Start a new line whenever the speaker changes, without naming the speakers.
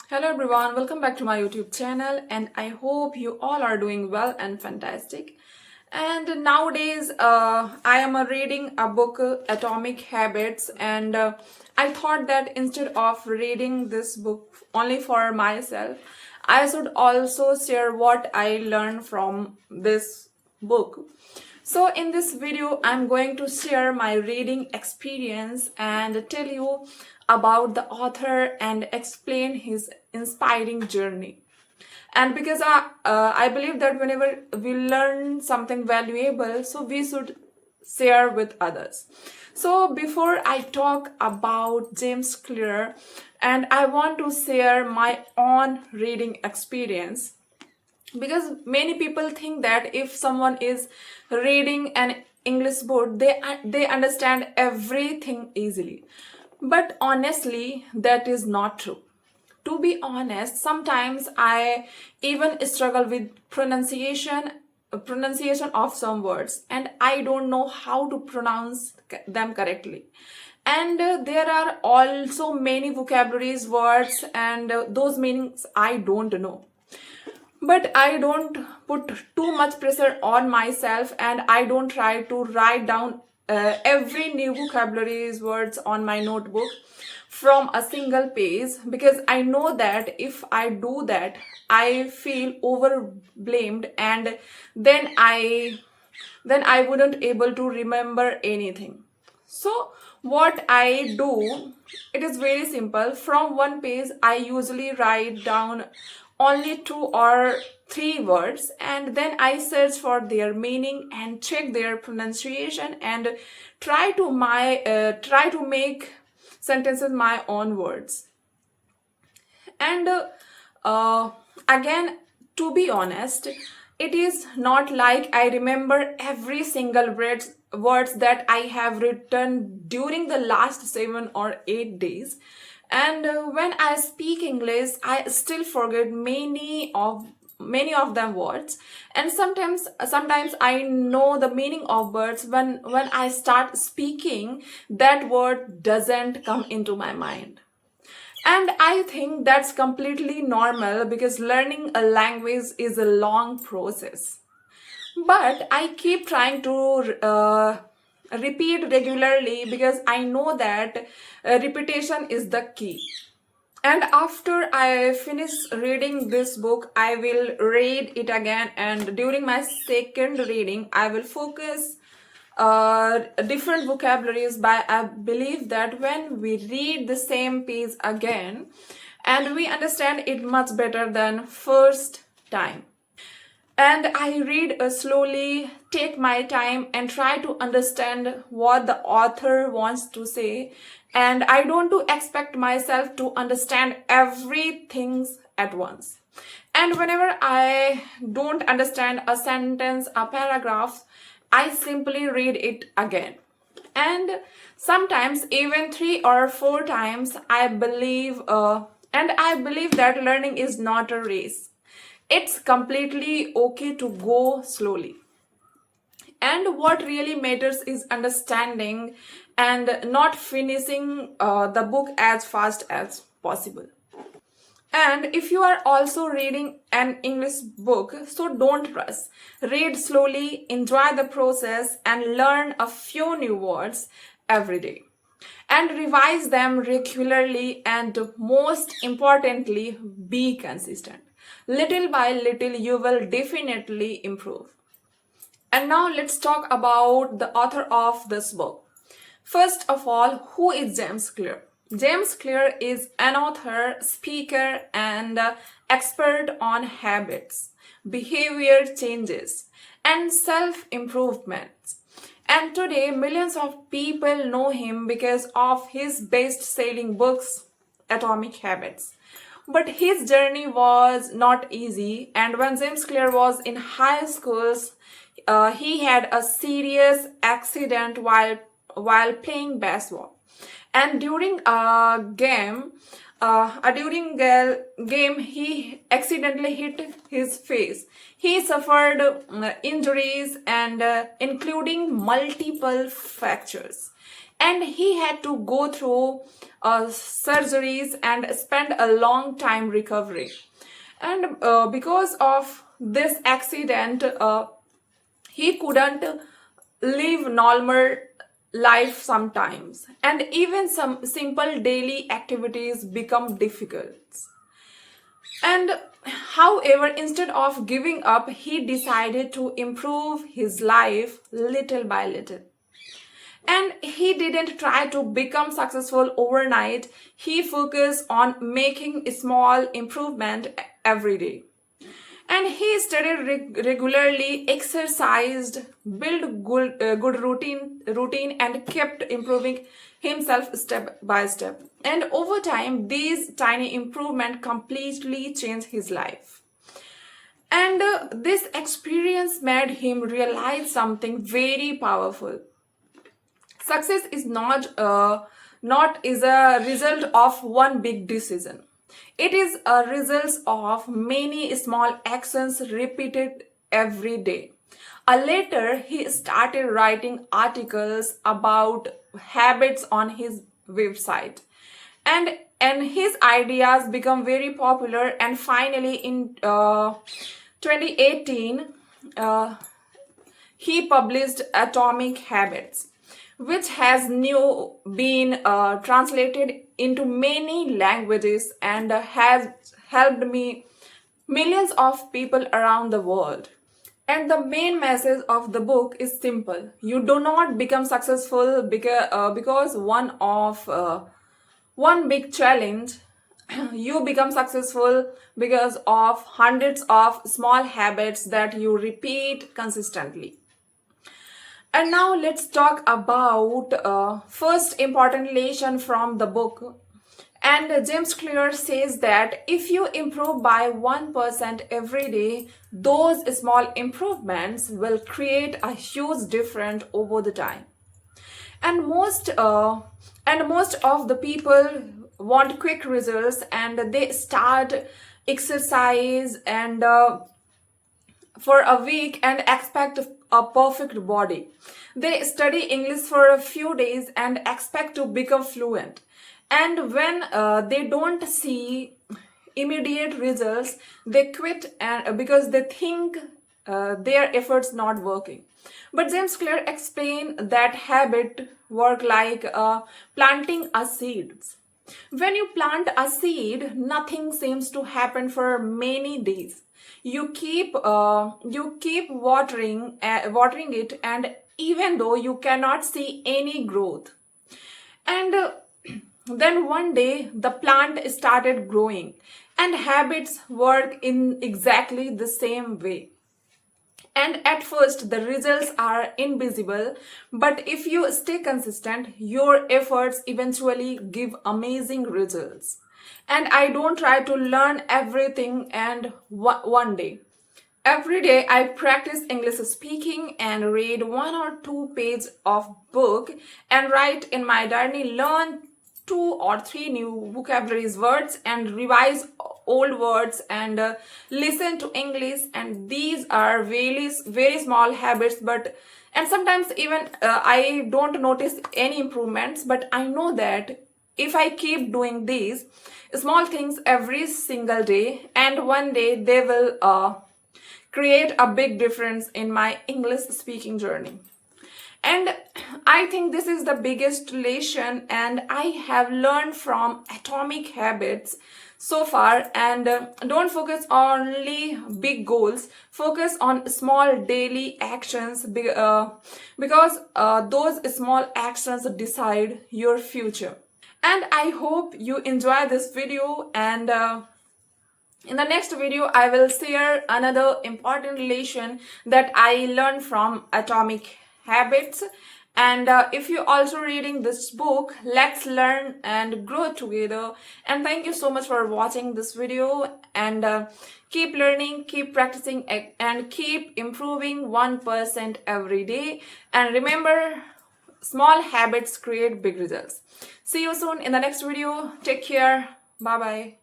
Hello everyone, welcome back to my YouTube channel and I hope you all are doing well and fantastic. And nowadays I am reading a book Atomic Habits and I thought that instead of reading this book only for myself, I should also share what I learned from this book. So in this video, I'm going to share my reading experience and tell you about the author and explain his inspiring journey. And because I believe that whenever we learn something valuable, so we should share with others. So before I talk about James Clear, and I want to share my own reading experience because many people think that if someone is reading an English book, they understand everything easily. But honestly, that is not true. To be honest, sometimes I even struggle with pronunciation of some words and I don't know how to pronounce them correctly. And there are also many vocabularies words and those meanings I don't know, but I don't put too much pressure on myself and I don't try to write down every new vocabularies words on my notebook from a single page, because I know that if I do that I feel overblamed and then I wouldn't able to remember anything. So what I do, it is very simple. From one page, I usually write down only 2 or 3 words and then I search for their meaning and check their pronunciation and try to make sentences my own words. And uh, again, to be honest, it is not like I remember every single words that I have written during the last 7 or 8 days. And when I speak English, I still forget many of them words, and sometimes I know the meaning of words. When I start speaking, that word doesn't come into my mind, and I think that's completely normal because learning a language is a long process. But I keep trying to repeat regularly because I know that repetition is the key. And after I finish reading this book, I will read it again. And during my second reading, I will focus different vocabularies. But I believe that when we read the same page again, and we understand it much better than first time. And I read slowly, take my time, and try to understand what the author wants to say. And I don't to expect myself to understand everything at once. And whenever I don't understand a sentence, a paragraph, I simply read it again. And sometimes even 3 or 4 times, I believe that learning is not a race. It's completely okay to go slowly. And what really matters is understanding and not finishing the book as fast as possible. And if you are also reading an English book, so don't rush. Read slowly, enjoy the process, and learn a few new words every day. And revise them regularly, and most importantly, be consistent. Little by little, you will definitely improve. And now let's talk about the author of this book. First of all, who is James Clear? James Clear is an author, speaker, and expert on habits, behavior changes, and self improvement. And today, millions of people know him because of his best selling books, Atomic Habits. But his journey was not easy, and when James Clear was in high school, he had a serious accident while playing baseball, and during a game, he accidentally hit his face. He suffered injuries and including multiple fractures. and he had to go through surgeries and spend a long time recovering. And because of this accident, he couldn't live normal life sometimes, and even some simple daily activities become difficult. And however, instead of giving up, he decided to improve his life little by little. And he didn't try to become successful overnight. He focused on making a small improvement every day. And he studied regularly, exercised, built good routine, and kept improving himself step by step. And over time, these tiny improvements completely changed his life. And this experience made him realize something very powerful. Success is not is a result of one big decision. It is a result of many small actions repeated every day. Later, he started writing articles about habits on his website, and his ideas become very popular. And finally, in 2018, uh, he published Atomic Habits, which has now been translated into many languages and has helped me millions of people around the world. And the main message of the book is simple: you do not become successful because one big challenge. You become successful because of hundreds of small habits that you repeat consistently. And now let's talk about first important lesson from the book. And James Clear says that if you improve by 1% every day, those small improvements will create a huge difference over the time. And most of the people want quick results, and they start exercise and for a week and expect a perfect body. They study English for a few days and expect to become fluent. And when they don't see immediate results, they quit and because they think their efforts not working. But James Clear explained that habit work like planting a seeds. When you plant a seed, nothing seems to happen for many days. You keep watering it, and even though you cannot see any growth, and then one day the plant started growing, and habits work in exactly the same way. And at first, the results are invisible, but if you stay consistent, your efforts eventually give amazing results. And I don't try to learn everything and one day. Every day I practice English speaking and read 1 or 2 pages of book and write in my diary, learn 2 or 3 new vocabularies words and revise old words and listen to English. And these are very very small habits, but and sometimes even I don't notice any improvements, but I know that if I keep doing these small things every single day, and one day they will create a big difference in my English speaking journey. And I think this is the biggest lesson and I have learned from Atomic Habits so far. And don't focus on only big goals, focus on small daily actions because those small actions decide your future. And I hope you enjoy this video, and in the next video, I will share another important lesson that I learned from Atomic Habits. And if you're also reading this book, let's learn and grow together. And thank you so much for watching this video. And keep learning, keep practicing, and keep improving 1% every day. And remember, small habits create big results. See you soon in the next video. Take care. Bye bye.